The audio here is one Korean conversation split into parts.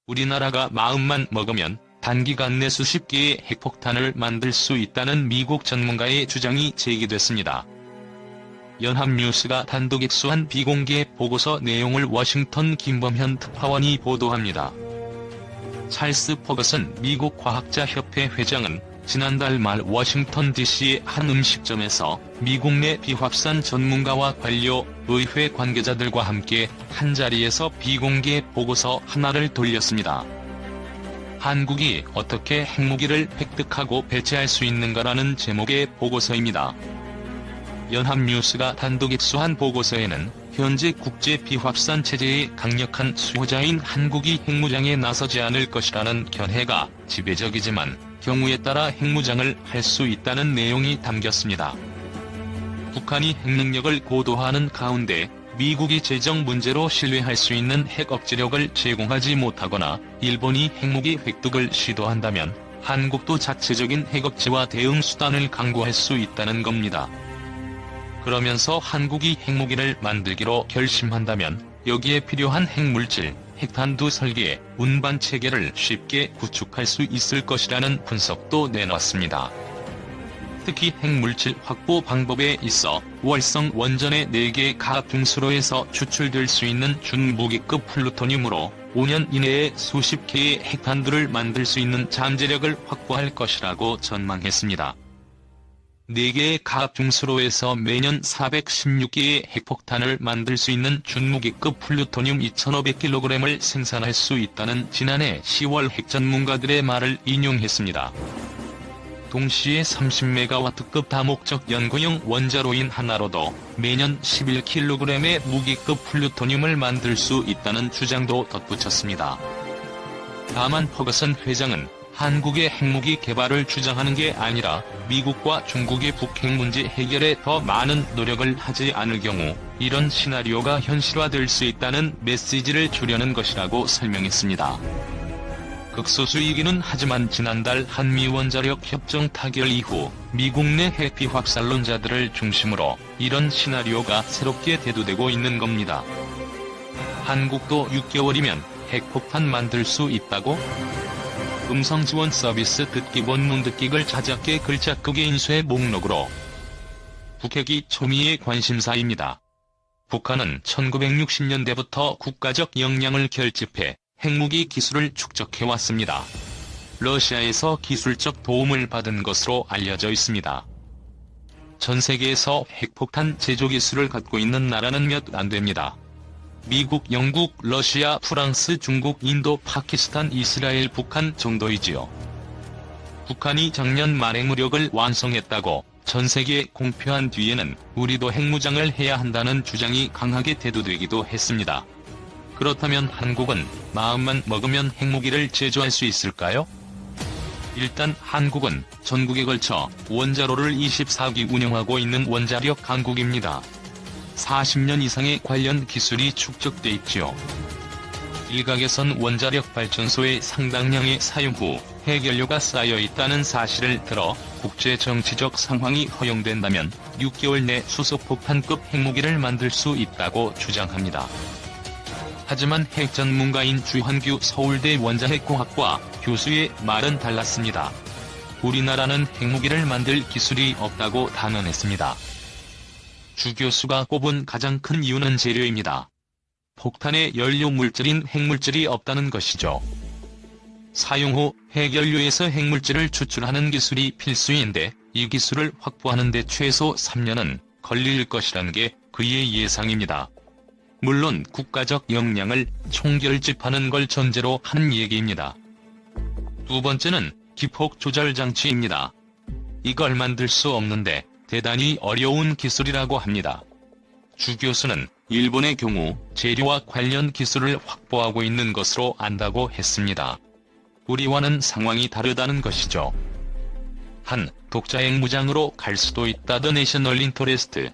우리나라가 마음만 먹으면 단기간 내 수십 개의 핵폭탄을 만들 수 있다는 미국 전문가의 주장이 제기됐습니다. 연합뉴스가 단독 입수한 비공개 보고서 내용을 워싱턴 김범현 특파원이 보도합니다. 찰스 퍼거슨 미국 과학자협회 회장은 지난달 말 워싱턴 DC의 한 음식점에서 미국 내 비확산 전문가와 관료, 의회 관계자들과 함께 한자리에서 비공개 보고서 하나를 돌렸습니다. 한국이 어떻게 핵무기를 획득하고 배치할 수 있는가라는 제목의 보고서입니다. 연합뉴스가 단독 입수한 보고서에는 현재 국제 비확산 체제의 강력한 수호자인 한국이 핵무장에 나서지 않을 것이라는 견해가 지배적이지만 경우에 따라 핵무장을 할 수 있다는 내용이 담겼습니다. 북한이 핵능력을 고도화하는 가운데 미국이 재정 문제로 신뢰할 수 있는 핵 억지력을 제공하지 못하거나 일본이 핵무기 획득을 시도한다면 한국도 자체적인 핵 억지와 대응 수단을 강구할 수 있다는 겁니다. 그러면서 한국이 핵무기를 만들기로 결심한다면 여기에 필요한 핵물질, 핵탄두 설계, 운반 체계를 쉽게 구축할 수 있을 것이라는 분석도 내놨습니다. 특히 핵물질 확보 방법에 있어 월성 원전의 4개 가압 중수로에서 추출될 수 있는 준무기급 플루토늄으로 5년 이내에 수십 개의 핵탄두를 만들 수 있는 잠재력을 확보할 것이라고 전망했습니다. 4개의 가압 중수로에서 매년 416개의 핵폭탄을 만들 수 있는 준무기급 플루토늄 2500kg을 생산할 수 있다는 지난해 10월 핵 전문가들의 말을 인용했습니다. 동시에 30메가와트급 다목적 연구용 원자로인 하나로도 매년 11kg의 무기급 플루토늄을 만들 수 있다는 주장도 덧붙였습니다. 다만 퍼거슨 회장은 한국의 핵무기 개발을 주장하는 게 아니라 미국과 중국의 북핵 문제 해결에 더 많은 노력을 하지 않을 경우 이런 시나리오가 현실화될 수 있다는 메시지를 주려는 것이라고 설명했습니다. 극소수이기는 하지만 지난달 한미 원자력 협정 타결 이후 미국 내 핵 비확산론자들을 중심으로 이런 시나리오가 새롭게 대두되고 있는 겁니다. 한국도 6개월이면 핵폭탄 만들 수 있다고? 음성 지원 서비스 듣기 원문 듣기글 자작계 글자 크기 인쇄 목록으로 북핵이 초미의 관심사입니다. 북한은 1960년대부터 국가적 역량을 결집해 핵무기 기술을 축적해왔습니다. 러시아에서 기술적 도움을 받은 것으로 알려져 있습니다. 전 세계에서 핵폭탄 제조 기술을 갖고 있는 나라는 몇 안 됩니다. 미국, 영국, 러시아, 프랑스, 중국, 인도, 파키스탄, 이스라엘, 북한 정도이지요. 북한이 작년 말 핵무력을 완성했다고 전 세계에 공표한 뒤에는 우리도 핵무장을 해야 한다는 주장이 강하게 대두되기도 했습니다. 그렇다면 한국은 마음만 먹으면 핵무기를 제조할 수 있을까요? 일단 한국은 전국에 걸쳐 원자로를 24기 운영하고 있는 원자력 강국입니다. 40년 이상의 관련 기술이 축적돼 있지요. 일각에선 원자력 발전소의 상당량의 사용 후 핵연료가 쌓여 있다는 사실을 들어 국제 정치적 상황이 허용된다면 6개월 내 수소폭탄급 핵무기를 만들 수 있다고 주장합니다. 하지만 핵 전문가인 주한규 서울대 원자핵공학과 교수의 말은 달랐습니다. 우리나라는 핵무기를 만들 기술이 없다고 단언했습니다. 주 교수가 꼽은 가장 큰 이유는 재료입니다. 폭탄의 연료 물질인 핵물질이 없다는 것이죠. 사용 후 핵연료에서 핵물질을 추출하는 기술이 필수인데 이 기술을 확보하는 데 최소 3년은 걸릴 것이라는 게 그의 예상입니다. 물론 국가적 역량을 총결집하는 걸 전제로 하는 얘기입니다. 두 번째는 기폭 조절 장치입니다. 이걸 만들 수 없는데 대단히 어려운 기술이라고 합니다. 주 교수는 일본의 경우 재료와 관련 기술을 확보하고 있는 것으로 안다고 했습니다. 우리와는 상황이 다르다는 것이죠. 한 독자핵 무장으로 갈 수도 있다. 더 내셔널 인터레스트.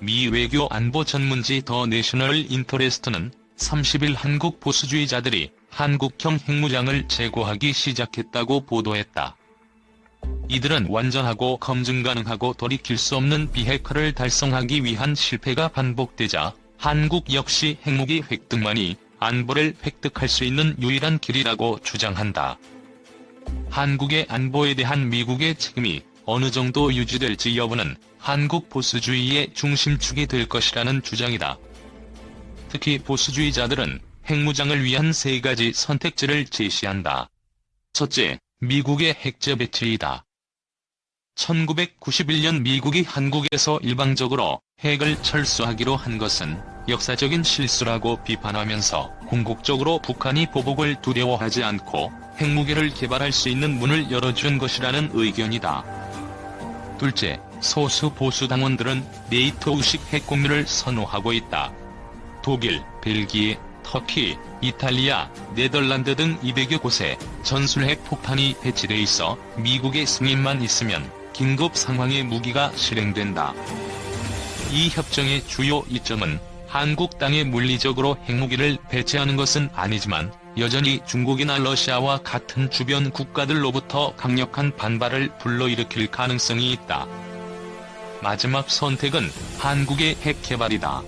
미 외교 안보 전문지 더 내셔널 인터레스트는 30일 한국 보수주의자들이 한국형 핵무장을 재고하기 시작했다고 보도했다. 이들은 완전하고 검증 가능하고 돌이킬 수 없는 비핵화를 달성하기 위한 실패가 반복되자 한국 역시 핵무기 획득만이 안보를 획득할 수 있는 유일한 길이라고 주장한다. 한국의 안보에 대한 미국의 책임이 어느 정도 유지될지 여부는 한국 보수주의의 중심축이 될 것이라는 주장이다. 특히 보수주의자들은 핵무장을 위한 세 가지 선택지를 제시한다. 첫째, 미국의 핵제 배치이다. 1991년 미국이 한국에서 일방적으로 핵을 철수하기로 한 것은 역사적인 실수라고 비판하면서 궁극적으로 북한이 보복을 두려워하지 않고 핵무기를 개발할 수 있는 문을 열어준 것이라는 의견이다. 둘째, 소수 보수 당원들은 네이토의식 핵공유를 선호하고 있다. 독일, 벨기에, 터키, 이탈리아, 네덜란드 등 200여 곳에 전술핵 폭탄이 배치돼 있어 미국의 승인만 있으면 긴급 상황의 무기가 실행된다. 이 협정의 주요 이점은 한국 땅에 물리적으로 핵무기를 배치하는 것은 아니지만 여전히 중국이나 러시아와 같은 주변 국가들로부터 강력한 반발을 불러일으킬 가능성이 있다. 마지막 선택은 한국의 핵 개발이다.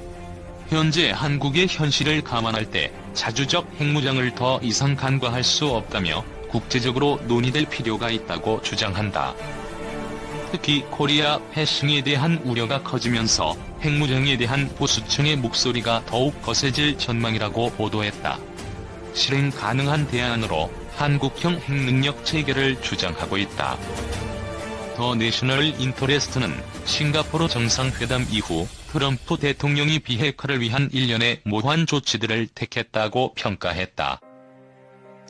현재 한국의 현실을 감안할 때 자주적 핵무장을 더 이상 간과할 수 없다며 국제적으로 논의될 필요가 있다고 주장한다. 특히 코리아 패싱에 대한 우려가 커지면서 핵무장에 대한 보수층의 목소리가 더욱 거세질 전망이라고 보도했다. 실행 가능한 대안으로 한국형 핵능력 체계를 주장하고 있다. 더 내셔널 인터레스트는 싱가포르 정상회담 이후 트럼프 대통령이 비핵화를 위한 일련의 모호한 조치들을 택했다고 평가했다.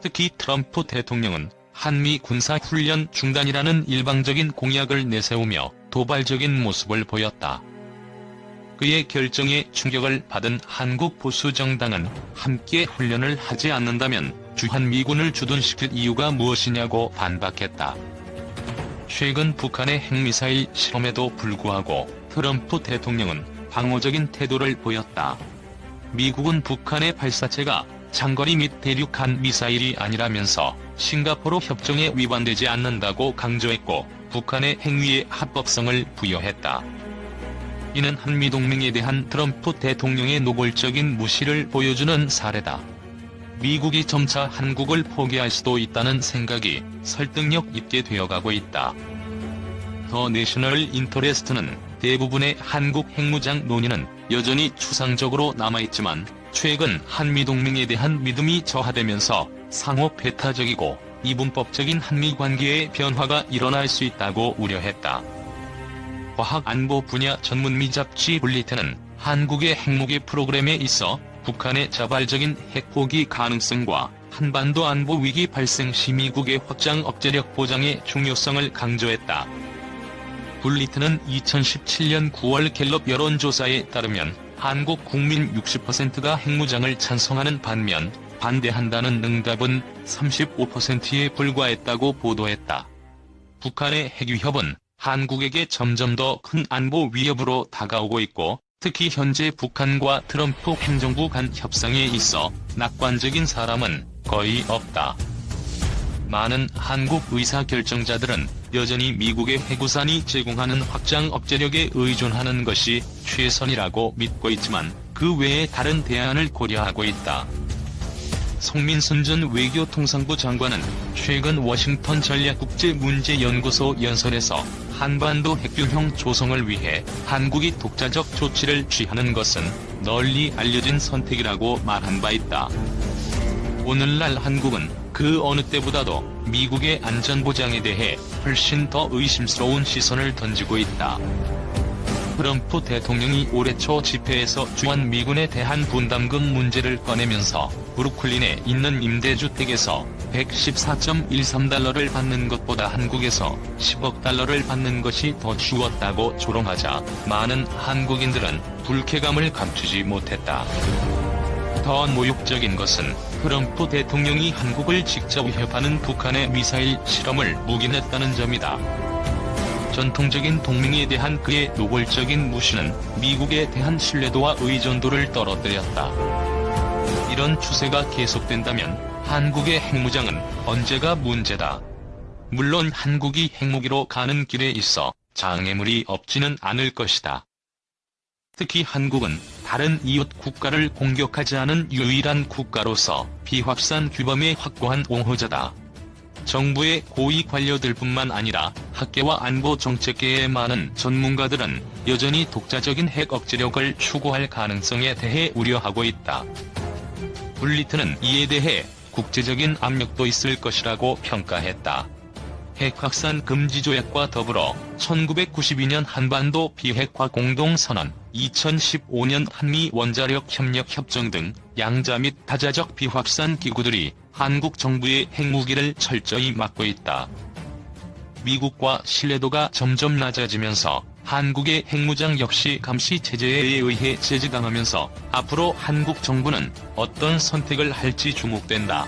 특히 트럼프 대통령은 한미 군사훈련 중단이라는 일방적인 공약을 내세우며 도발적인 모습을 보였다. 그의 결정에 충격을 받은 한국 보수정당은 함께 훈련을 하지 않는다면 주한미군을 주둔시킬 이유가 무엇이냐고 반박했다. 최근 북한의 핵미사일 실험에도 불구하고 트럼프 대통령은 방어적인 태도를 보였다. 미국은 북한의 발사체가 장거리 및 대륙간 미사일이 아니라면서 싱가포르 협정에 위반되지 않는다고 강조했고 북한의 행위의 합법성을 부여했다. 이는 한미동맹에 대한 트럼프 대통령의 노골적인 무시를 보여주는 사례다. 미국이 점차 한국을 포기할 수도 있다는 생각이 설득력 있게 되어가고 있다. 더 내셔널 인터레스트는 대부분의 한국 핵무장 논의는 여전히 추상적으로 남아있지만 최근 한미동맹에 대한 믿음이 저하되면서 상호 배타적이고 이분법적인 한미관계의 변화가 일어날 수 있다고 우려했다. 과학안보 분야 전문미 잡지 불리트는 한국의 핵무기 프로그램에 있어 북한의 자발적인 핵포기 가능성과 한반도 안보 위기 발생 시 미국의 확장 억제력 보장의 중요성을 강조했다. 불리트는 2017년 9월 갤럽 여론조사에 따르면 한국 국민 60%가 핵무장을 찬성하는 반면 반대한다는 응답은 35%에 불과했다고 보도했다. 북한의 핵위협은 한국에게 점점 더 큰 안보 위협으로 다가오고 있고 특히 현재 북한과 트럼프 행정부 간 협상에 있어 낙관적인 사람은 거의 없다. 많은 한국 의사결정자들은 여전히 미국의 핵우산이 제공하는 확장 억제력에 의존하는 것이 최선이라고 믿고 있지만 그 외에 다른 대안을 고려하고 있다. 송민순 전 외교통상부 장관은 최근 워싱턴 전략국제문제연구소 연설에서 한반도 핵균형 조성을 위해 한국이 독자적 조치를 취하는 것은 널리 알려진 선택이라고 말한 바 있다. 오늘날 한국은 그 어느 때보다도 미국의 안전보장에 대해 훨씬 더 의심스러운 시선을 던지고 있다. 트럼프 대통령이 올해 초 집회에서 주한미군에 대한 분담금 문제를 꺼내면서 브루클린에 있는 임대주택에서 114.13달러를 받는 것보다 한국에서 10억 달러를 받는 것이 더 쉬웠다고 조롱하자 많은 한국인들은 불쾌감을 감추지 못했다. 더 모욕적인 것은 트럼프 대통령이 한국을 직접 위협하는 북한의 미사일 실험을 묵인했다는 점이다. 전통적인 동맹에 대한 그의 노골적인 무시는 미국에 대한 신뢰도와 의존도를 떨어뜨렸다. 이런 추세가 계속된다면 한국의 핵무장은 언제가 문제다. 물론 한국이 핵무기로 가는 길에 있어 장애물이 없지는 않을 것이다. 특히 한국은 다른 이웃 국가를 공격하지 않은 유일한 국가로서 비확산 규범의 확고한 옹호자다. 정부의 고위 관료들뿐만 아니라 학계와 안보 정책계의 많은 전문가들은 여전히 독자적인 핵 억제력을 추구할 가능성에 대해 우려하고 있다. 블리트는 이에 대해 국제적인 압력도 있을 것이라고 평가했다. 핵 확산 금지 조약과 더불어 1992년 한반도 비핵화 공동선언, 2015년 한미 원자력 협력 협정 등 양자 및 다자적 비확산 기구들이 한국 정부의 핵무기를 철저히 막고 있다. 미국과 신뢰도가 점점 낮아지면서 한국의 핵무장 역시 감시 체제에 의해 제재당하면서 앞으로 한국 정부는 어떤 선택을 할지 주목된다.